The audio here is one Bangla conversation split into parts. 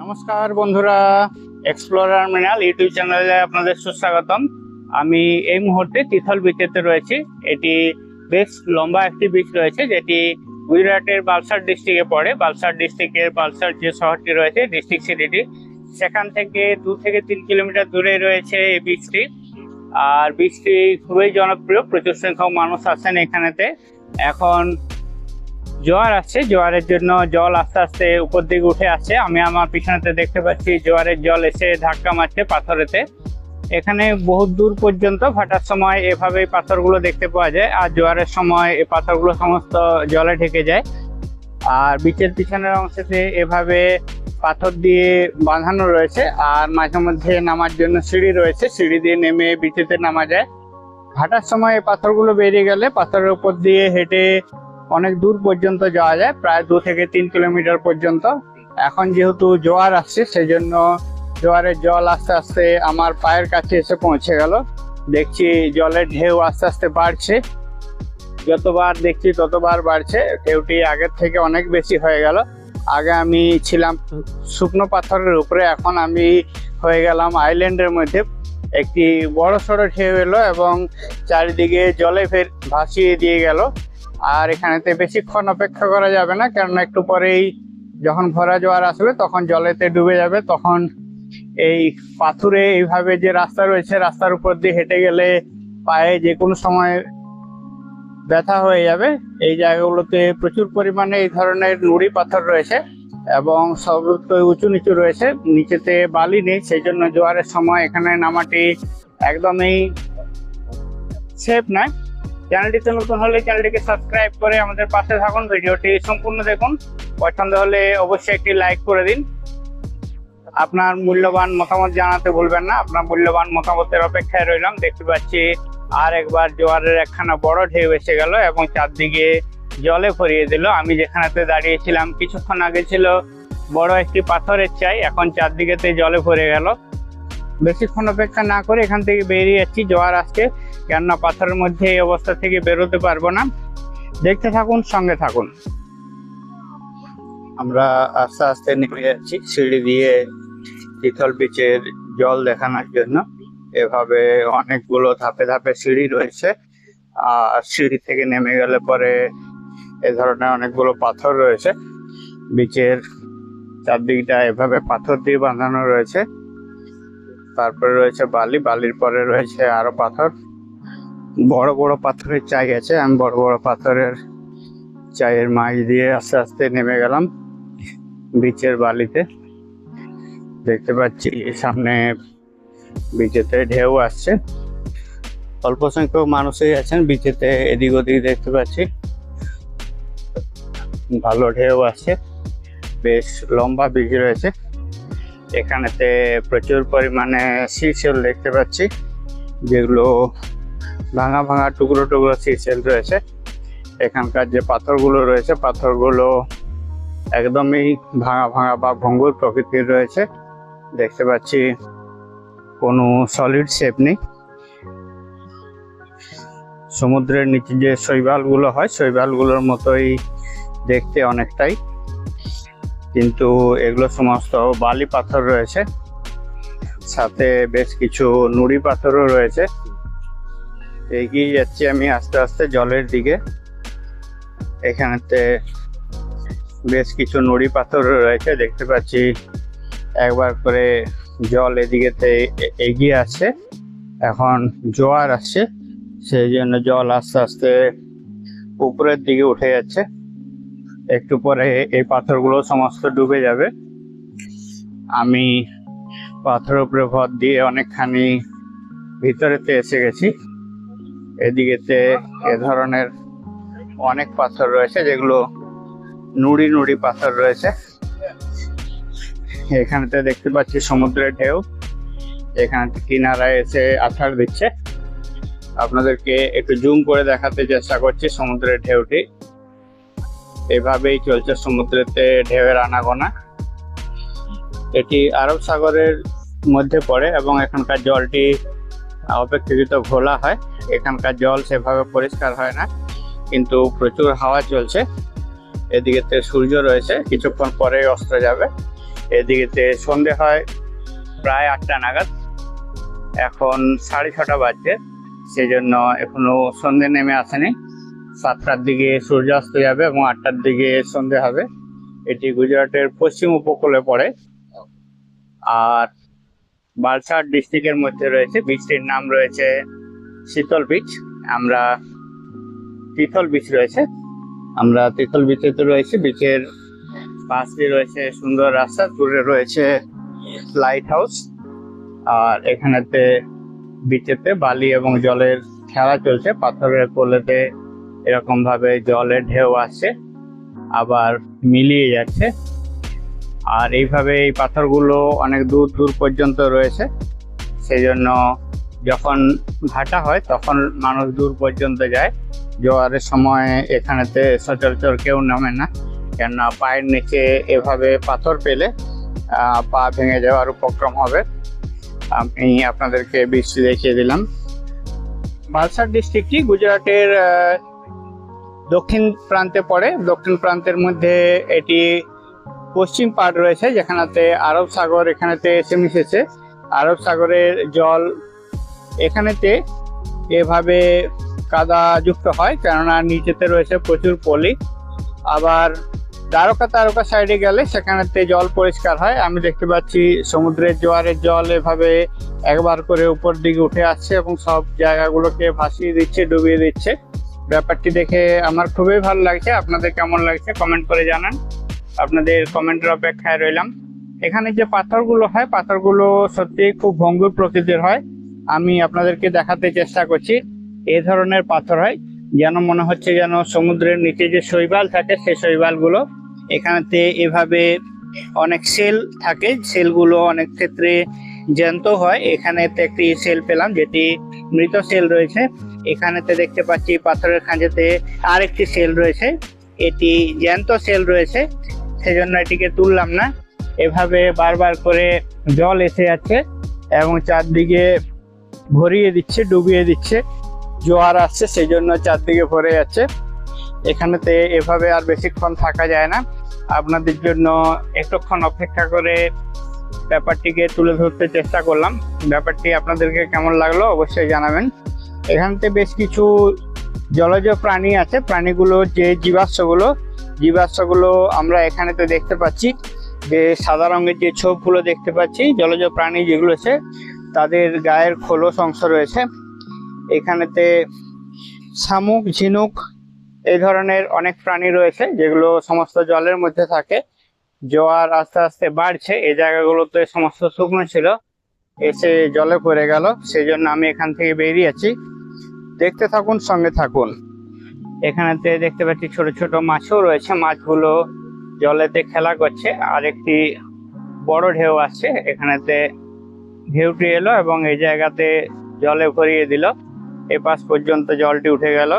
নমস্কার বন্ধুরা, এক্সপ্লোরার মিনাল ইউটিউব চ্যানেলে আপনাদের সুস্বাগতম। আমি এই মুহূর্তে তিথল বিচেতে রয়েছি। এটি বেশ লম্বা একটি বিচ রয়েছে, যেটি গুজরাটের বালসাড ডিস্ট্রিক্টে পড়ে। বালসাড ডিস্ট্রিক্টের বালসাড যে শহরটি রয়েছে, ডিস্ট্রিক্ট সিটিটি, সেখান থেকে 2 থেকে 3 কিলোমিটার দূরে রয়েছে এই বিচটি। আর বিচটি খুবই জনপ্রিয়, প্রচুর সংখ্যক মানুষ আসেন এখানেতে। এখন জোয়ার আসছে, জোয়ারের জন্য জল আস্তে আস্তে উপর দিকে উঠে আসছে। আমি আমার পিছনেতে দেখতে পাচ্ছি জোয়ারের জল এসে ধাক্কা মারছে পাথরেতে। এখানে বহু দূর পর্যন্ত ভাটার সময় এভাবেই পাথরগুলো দেখতে পাওয়া যায়, আর জোয়ারের সময় এই পাথরগুলো সমস্ত জলে ঢেকে যায়। আর বিচের পিছনের অংশতে এভাবে পাথর দিয়ে বাঁধানো রয়েছে, আর মাঝে মধ্যে নামার জন্য সিঁড়ি রয়েছে, সিঁড়ি দিয়ে নেমে বিচেতে নামা যায়। ভাটার সময় এই পাথরগুলো বেরিয়ে গেলে পাথরের উপর দিয়ে হেঁটে অনেক দূর পর্যন্ত যাওয়া যায়, প্রায় 2 থেকে 3 কিলোমিটার পর্যন্ত। এখন যেহেতু জোয়ার আসছে, সেই জন্য জোয়ারের জল আস্তে আস্তে আমার পায়ের কাছে এসে পৌঁছে গেল। দেখছি জলের ঢেউ আস্তে আস্তে বাড়ছে, যতবার দেখছি ততবার বাড়ছে। ঢেউটি আগের থেকে অনেক বেশি হয়ে গেল। আগে আমি ছিলাম শুকনো পাথরের উপরে, এখন আমি হয়ে গেলাম আইল্যান্ডের মধ্যে। একটি বড় সড়ো ঢেউ এলো এবং চারিদিকে জলে ফের ভাসিয়ে দিয়ে গেল। আর এখানেতে বেশিক্ষণ অপেক্ষা করা যাবে না, কারণ একটু পরেই যখন ভরা জোয়ার আসবে তখন জলেতে ডুবে যাবে। তখন এই পাথুরে এইভাবে যে রাস্তা রয়েছে, রাস্তার উপর দিয়ে হেঁটে গেলে পায়ে যে কোনো সময় ব্যথা হয়ে যাবে। এই জায়গাগুলোতে প্রচুর পরিমাণে এই ধরনের নুড়ি পাথর রয়েছে এবং সব উঁচু নিচু রয়েছে, নিচেতে বালি নেই। সেই জন্য জোয়ারের সময় এখানে নামাটি একদমই সেফ নয়। চ্যানেলটিতে নতুন হলে চ্যানেলটিকে সাবস্ক্রাইব করে আমাদের পাশে থাকুন, ভিডিওটি সম্পূর্ণ দেখুন। পছন্দ হলে অবশ্যই একটি লাইক করে দিন। আপনার মূল্যবান মতামত জানাতে ভুলবেন না। আপনার মূল্যবান মতামতের অপেক্ষায় রইলাম। দেখতে পাচ্ছি আর একবার জোয়ারের একখানা বড় ঢেউ এসে গেল এবং চারদিকে জলে ভরিয়ে দিল। আমি যেখানেতে দাঁড়িয়েছিলাম কিছুক্ষণ আগে ছিল বড় একটি পাথরের চাই, এখন চারদিকেতে জলে ভরে গেল। বেশিক্ষণ অপেক্ষা না করে এখান থেকে বেরিয়ে যাচ্ছি, জোয়ার আসছে, কেননা পাথরের মধ্যে এই অবস্থা থেকে বেরোতে পারবো না। দেখতে থাকুন, সঙ্গে থাকুন। আমরা আস্তে আস্তে নেমে যাচ্ছি সিঁড়ি দিয়ে তিথল বিচের জল দেখানোর জন্য। এভাবে অনেকগুলো ধাপে ধাপে সিঁড়ি রয়েছে, আর সিঁড়ি থেকে নেমে গেলে পরে এ ধরনের অনেকগুলো পাথর রয়েছে। বিচের চারদিকটা এভাবে পাথর দিয়ে বাঁধানো রয়েছে। তারপরে রয়েছে বালি, বালির পরে রয়েছে আরো পাথর। বড় বড় পাথরের চাই আছে। আমি বড় বড় পাথরের চাইয়ের মাঝ দিয়ে আস্তে আস্তে নেমে গেলাম বিচের বালিতে। দেখতে পাচ্ছি সামনে বিচেতে ঢেউ আসছে, অল্প সংখ্যক মানুষই আছেন বিচেতে। এদিক ওদিক দেখতে পাচ্ছি ভালো ঢেউ আসছে, বেশ লম্বা বিচ রয়েছে। এখানেতে প্রচুর পরিমাণে সিসেল দেখতে পাচ্ছি, যেগুলো ভাঙা ভাঙা টুকরো টুকরো সিসেল রয়েছে। এখানকার যে পাথরগুলো রয়েছে, পাথরগুলো একদমই ভাঙা ভাঙা বা ভঙ্গুর প্রকৃতির রয়েছে। দেখতে পাচ্ছি কোনো সলিড শেপ নেই। সমুদ্রের নিচে যে শৈবালগুলো হয়, শৈবালগুলোর মতোই দেখতে অনেকটাই, কিন্তু এগুলো সমস্ত বালি পাথর রয়েছে, সাথে বেশ কিছু নুড়ি পাথরও রয়েছে। এগিয়ে যাচ্ছি আমি আস্তে আস্তে জলের দিকে। এখানেতে বেশ কিছু নুড়ি পাথর রয়েছে, দেখতে পাচ্ছি একবার করে জল এদিকেতে এগিয়ে আসছে। এখন জোয়ার আসছে, সেই জন্য জল আস্তে আস্তে উপরের দিকে উঠে যাচ্ছে। একটু পরে এই পাথরগুলো সমস্ত ডুবে যাবে। আমি পাথরের উপরে ভর দিয়ে অনেকখানি ভিতরেতে এসে গেছি। এদিকেতে এ ধরনের অনেক পাথর রয়েছে, যেগুলো নুড়ি নুড়ি পাথর রয়েছে। এখানেতে দেখতে পাচ্ছি সমুদ্রের ঢেউ, এখানে কিনারায় এসে আছাড় দিচ্ছে। আপনাদেরকে একটু জুম করে দেখাতে চেষ্টা করছি সমুদ্রের ঢেউটি। এভাবেই চলছে সমুদ্রেতে ঢেউয়ের আনাগোনা। এটি আরব সাগরের মধ্যে পড়ে এবং এখানকার জলটি অপেক্ষাকৃত ঘোলা হয়। এখানকার জল সেভাবে পরিষ্কার হয় না, কিন্তু প্রচুর হাওয়া চলছে। এদিকে সূর্য রয়েছে, কিছুক্ষণ পরে অস্ত যাবে। এদিকে সন্ধে হয় প্রায় 8টা নাগাদ, এখন 6:30 বাজছে, সেই জন্য এখনো সন্ধে নেমে আসেনি। 7টার দিকে সূর্যাস্ত যাবে এবং 8টার দিকে সন্ধে হবে। এটি গুজরাটের পশ্চিম উপকূলে পড়ে। আর বালসাড ডিস্ট্রিক্টের মধ্যে রয়েছে, বীচটির নাম রয়েছে শীতল বিচ। আমরা তিথল বিচ রয়েছে, আমরা তিথল বিচেতে রয়েছে। বিচের পাশ দিয়ে রয়েছে সুন্দর রাস্তা, দূরে রয়েছে লাইট হাউস। আর এখানেতে বিচেতে বালি এবং জলের খেলা চলছে, পাথরের কোলেতে এরকম ভাবে জলের ঢেউ আসছে আবার মিলিয়ে যাচ্ছে। আর এইভাবে এই পাথরগুলো অনেক দূর দূর পর্যন্ত রয়েছে, সেই জন্য যখন ভাটা হয় তখন মানুষ দূর পর্যন্ত যায়। জোয়ারের সময় এখানেতে সচরাচর কেউ নামে না, কেননা পায়ের নিচে এভাবে পাথর পেলে পা ভেঙে যাওয়ার উপক্রম হবে। আমি আপনাদেরকে বৃষ্টি দেখিয়ে দিলাম। বালসাড ডিস্ট্রিক্টটি গুজরাটের দক্ষিণ প্রান্তে পড়ে। দক্ষিণ প্রান্তের মধ্যে এটি পশ্চিম পাড় রয়েছে, যেখানেতে আরব সাগর এখানেতে এসে মিশেছে। আরব সাগরের জল এখানেতে এভাবে কাদা যুক্ত হয়, কেননা নিচেতে রয়েছে প্রচুর পলি। আবার দ্বারকা সাইডে গেলে সেখানেতে জল পরিষ্কার হয়। আমি দেখতে পাচ্ছি সমুদ্রের জোয়ারের জল এভাবে একবার করে উপর দিকে উঠে আসছে এবং সব জায়গাগুলোকে ভাসিয়ে দিচ্ছে, ডুবিয়ে দিচ্ছে। ব্যাপারটি দেখে আমার খুবই ভালো লাগছে। আপনাদের কেমন লাগছে কমেন্ট করে জানান, আপনাদের কমেন্টের অপেক্ষায় রইলাম। এখানে যে পাথরগুলো হয়, পাথরগুলো সত্যি খুব ভঙ্গুর প্রকৃতির হয়। আমি আপনাদেরকে দেখাতে চেষ্টা করছি। এই ধরনের পাথর হয়, যেন মনে হচ্ছে যেন সমুদ্রের নিচে যে শৈবাল থাকে সেই শৈবালগুলো এখানেতে এভাবে অনেক সেল থাকে। সেলগুলো অনেক ক্ষেত্রে জ্যান্ত হয়। এখানেতে একটি সেল পেলাম যেটি মৃত সেল রয়েছে। এখানেতে দেখতে পাচ্ছি পাথরের খাঁজেতে আরেকটি সেল রয়েছে, এটি জ্যান্ত সেল রয়েছে, সেজন্য এটিকে তুললাম না। এভাবে বারবার করে জল এসে যাচ্ছে এবং চারদিকে ভরিয়ে দিচ্ছে, ডুবিয়ে দিচ্ছে। জোয়ার আসছে সেই জন্য চারদিকে ভরে যাচ্ছে। এখানেতে এভাবে আর বেশিক্ষণ থাকা যায় না। আপনাদের জন্য একটুক্ষণ অপেক্ষা করে ব্যাপারটিকে তুলে ধরতে চেষ্টা করলাম। ব্যাপারটি আপনাদেরকে কেমন লাগলো অবশ্যই জানাবেন। এখানেতে বেশ কিছু জলজ প্রাণী আছে। প্রাণীগুলো যে জীবাশ্মগুলো আমরা এখানেতে দেখতে পাচ্ছি, যে সাদা রঙের যে ছোপগুলো দেখতে পাচ্ছি, জলজ প্রাণী যেগুলো আছে তাদের গায়ের খোলস অংশ রয়েছে। এখানেতে শামুক, ঝিনুক এই ধরনের অনেক প্রাণী রয়েছে, যেগুলো সমস্ত জলের মধ্যে থাকে। জোয়ার আস্তে আস্তে বাড়ছে, এই জায়গাগুলোতে সমস্ত শুকনো ছিল, এসে জলে পড়ে গেল, সেই জন্য আমি এখান থেকে বেরিয়েছি। দেখতে থাকুন, সঙ্গে থাকুন। এখানেতে দেখতে পাচ্ছি ছোট ছোট মাছও রয়েছে, মাছগুলো জলেতে খেলা করছে। আর একটি বড় ঢেউ আসছে, এখানেতে ঢেউটি এলো এবং এই জায়গাতে জলে ভরিয়ে দিল। এপাশ পর্যন্ত জলটি উঠে গেল।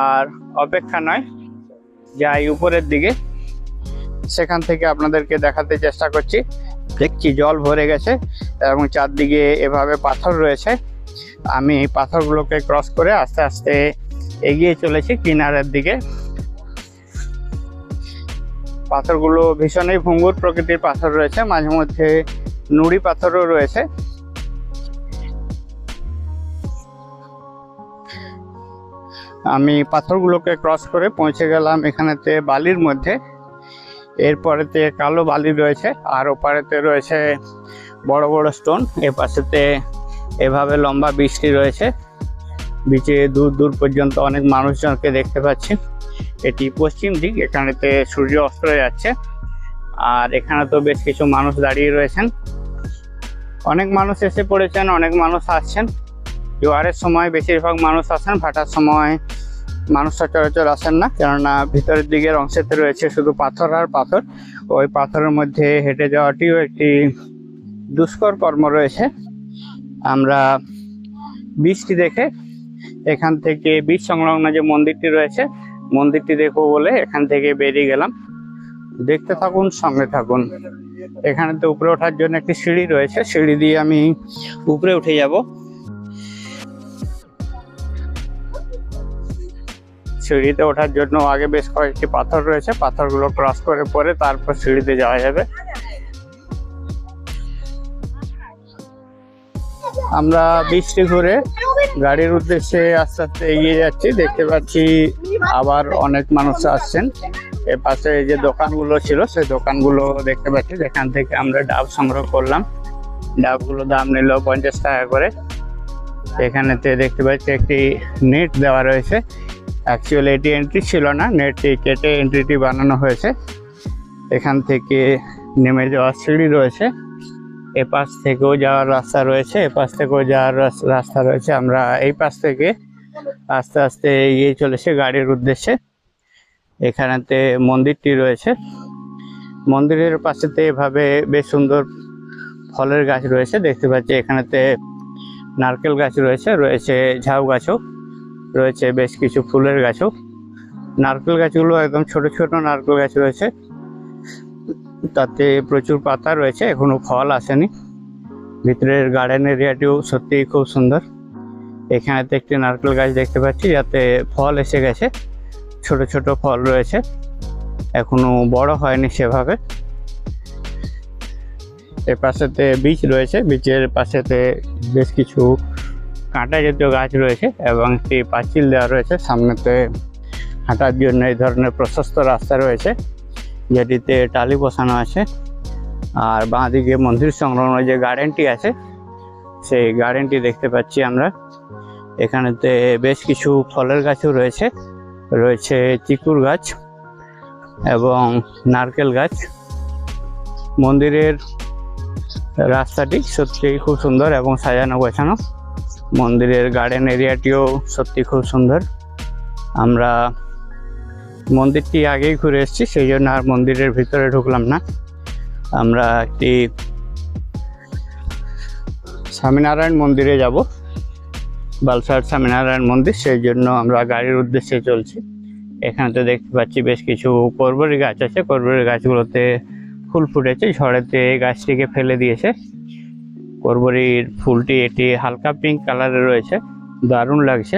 আর অপেক্ষা নয়, যাই উপরের দিকে, সেখান থেকে আপনাদেরকে দেখাতে চেষ্টা করছি। দেখছি জল ভরে গেছে এবং চারদিকে এভাবে পাথর রয়েছে। আমি এই পাথরগুলোকে ক্রস করে আস্তে আস্তে এগিয়ে চলেছি কিনারের দিকে। পাথরগুলো ভীষণই ভঙ্গুর প্রকৃতির পাথর রয়েছে, মাঝে মধ্যে নুড়ি পাথরও রয়েছে। আমি পাথরগুলোকে ক্রস করে পৌঁছে গেলাম এখানেতে বালির মধ্যে। এরপরেতে কালো বালি রয়েছে, আর ওপারেতে রয়েছে বড় বড় স্টোন। এ পাশেতে এভাবে লম্বা বৃষ্টি রয়েছে, বিচে দূর দূর পর্যন্ত অনেক মানুষজনকে দেখতে পাচ্ছি। এটি পশ্চিম দিক, এখানেতে সূর্য অস্ত যাচ্ছে। আর এখানে তো বেশ কিছু মানুষ দাঁড়িয়ে রয়েছেন, অনেক মানুষ এসে পড়েছেন, অনেক মানুষ আসছেন। জোয়ারের সময় বেশিরভাগ মানুষ আসেন, ভাটার সময় মানুষ সচরাচর আসেন না, কেননা ভিতরের দিকের অংশেতে রয়েছে শুধু পাথর আর পাথর। ওই পাথরের মধ্যে হেঁটে যাওয়াটিও একটি দুষ্কর কর্ম রয়েছে। আমরা বীজটি দেখে এখান থেকে বীজ সংলগ্ন যে মন্দিরটি রয়েছে, মন্দিরটি দেখবো বলে এখান থেকে বেরিয়ে গেলাম। দেখতে থাকুন, সঙ্গে থাকুন। এখানে তো উপরে ওঠার জন্য একটি সিঁড়ি রয়েছে, সিঁড়ি দিয়ে আমি উপরে উঠে যাব। সিঁড়িতে ওঠার জন্য আগে বেশ কয়েকটি পাথর রয়েছে, পাথরগুলো ক্রস করে পরে তারপর সিঁড়িতে যাওয়া যাবে। আমরা বৃষ্টি ঘুরে গাড়ির উদ্দেশ্যে আস্তে আস্তে এগিয়ে যাচ্ছি। দেখতে পাচ্ছি আবার অনেক মানুষ আসছেন। এর পাশে যে দোকানগুলো ছিল সেই দোকানগুলো দেখতে পাচ্ছি, যেখান থেকে আমরা ডাব সংগ্রহ করলাম। ডাবগুলো দাম নিল 50 টাকা করে। এখানেতে দেখতে পাচ্ছি একটি নেট দেওয়া রয়েছে। অ্যাকচুয়ালি এটি এন্ট্রি ছিল না, নেটটি কেটে এন্ট্রিটি বানানো হয়েছে। এখান থেকে নেমে যাওয়ার সিঁড়ি রয়েছে, এপাশ থেকেও যাওয়ার রাস্তা রয়েছে, এপাশ থেকেও যাওয়ার রাস্তা রয়েছে। আমরা এই পাশ থেকে আস্তে আস্তে এগিয়ে চলেছি গাড়ির উদ্দেশ্যে। এখানেতে মন্দিরটি রয়েছে, মন্দিরের পাশেতে এভাবে বেশ সুন্দর ফলের গাছ রয়েছে। দেখতে পাচ্ছি এখানেতে নারকেল গাছ রয়েছে, রয়েছে ঝাউ গাছও রয়েছে, বেশ কিছু ফুলের গাছও। নারকেল গাছগুলো একদম ছোট ছোট নারকেল গাছ রয়েছে, তাতে প্রচুর পাতা রয়েছে, এখনো ফল আসেনি। ভিতরের গার্ডেন এরিয়াটিও সত্যি খুব সুন্দর। এখানেতে একটি নারকেল গাছ দেখতে পাচ্ছি যাতে ফল এসে গেছে, ছোট ছোট ফল রয়েছে, এখনো বড় হয়নি সেভাবে। এর পাশেতে বীজ রয়েছে, বীজের পাশেতে বেশ কিছু কাঁটা জাতীয় গাছ রয়েছে এবং একটি পাঁচিল দেওয়া রয়েছে। সামনেতে হাঁটার জন্য এই ধরনের প্রশস্ত রাস্তা রয়েছে, যেটিতে টালি বসানো আছে। আর বাঁ দিকে মন্দির সংলগ্ন যে গার্ডেনটি আছে সেই গার্ডেনটি দেখতে পাচ্ছি আমরা। এখানেতে বেশ কিছু ফলের গাছও রয়েছে, রয়েছে চিকুর গাছ এবং নারকেল গাছ। মন্দিরের রাস্তাটি সত্যি খুব সুন্দর এবং সাজানো গোছানো। মন্দিরের গার্ডেন এরিয়াটিও সত্যি খুব সুন্দর। আমরা মন্দিরটি আগেই ঘুরে এসেছি, সেই জন্য আর মন্দিরের ভিতরে ঢুকলাম না। আমরা একটি স্বামীনারায়ণ মন্দিরে যাব, বালসার স্বামীনারায়ণ মন্দির, সেই জন্য আমরা গাড়ির উদ্দেশ্যে চলছি। এখানেতে দেখতে পাচ্ছি বেশ কিছু করবরি গাছ আছে, করবরি গাছগুলোতে ফুল ফুটেছে, ঝড়েতে গাছটিকে ফেলে দিয়েছে। করবরির ফুলটি এটি হালকা পিঙ্ক কালারের রয়েছে, দারুণ লাগছে।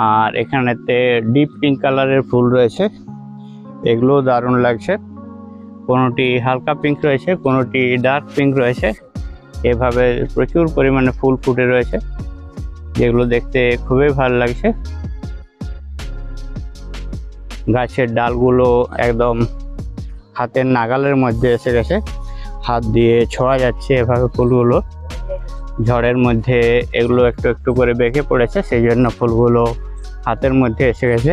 আর এখানেতে ডিপ পিঙ্ক কালারের ফুল রয়েছে, এগুলোও দারুণ লাগছে। কোনোটি হালকা পিঙ্ক রয়েছে, কোনোটি ডার্ক পিঙ্ক রয়েছে, এভাবে প্রচুর পরিমাণে ফুল ফুটে রয়েছে, যেগুলো দেখতে খুবই ভালো লাগছে। গাছের ডালগুলো একদম হাতের নাগালের মধ্যে এসে গেছে, হাত দিয়ে ছোঁয়া যাচ্ছে এভাবে ফুলগুলো। ঝড়ের মধ্যে এগুলো একটু একটু করে বেঁকে পড়েছে, সেই জন্য ফুলগুলো হাতের মধ্যে এসে গেছে।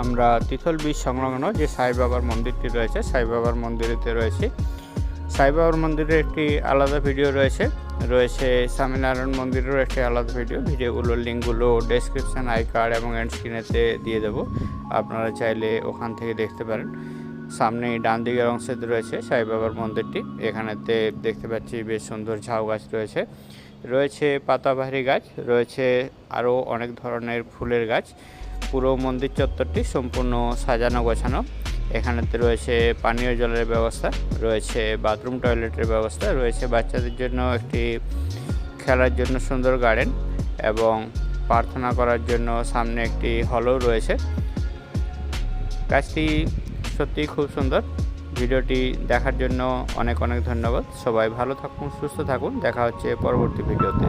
আমরা তিথল বীচ সংলগ্ন যে সাই বাবার মন্দিরটি রয়েছে, সাই বাবার মন্দিরেতে রয়েছে। সাই বাবার মন্দিরের একটি আলাদা ভিডিও রয়েছে, রয়েছে স্বামীনারায়ণ মন্দিরেরও একটি আলাদা ভিডিও। ভিডিওগুলোর লিঙ্কগুলো ডেসক্রিপশান, আই কার্ড এবং এন্ড স্ক্রিনেতে দিয়ে দেবো, আপনারা চাইলে ওখান থেকে দেখতে পারেন। সামনে ডান দিকের অংশে রয়েছে সাই বাবার মন্দিরটি। এখানেতে দেখতে পাচ্ছি বেশ সুন্দর ঝাউ গাছ রয়েছে, রয়েছে পাতাবাহারি গাছ, রয়েছে আরও অনেক ধরনের ফুলের গাছ। পুরো মন্দির চত্বরটি সম্পূর্ণ সাজানো গোছানো। এখানেতে রয়েছে পানীয় জলের ব্যবস্থা, রয়েছে বাথরুম টয়লেটের ব্যবস্থা, রয়েছে বাচ্চাদের জন্য একটি খেলার জন্য সুন্দর গার্ডেন এবং প্রার্থনা করার জন্য সামনে একটি হলও রয়েছে। গাছটি সত্যিই খুব সুন্দর। ভিডিওটি দেখার জন্য অনেক অনেক ধন্যবাদ। সবাই ভালো থাকুন, সুস্থ থাকুন, দেখা হচ্ছে পরবর্তী ভিডিওতে।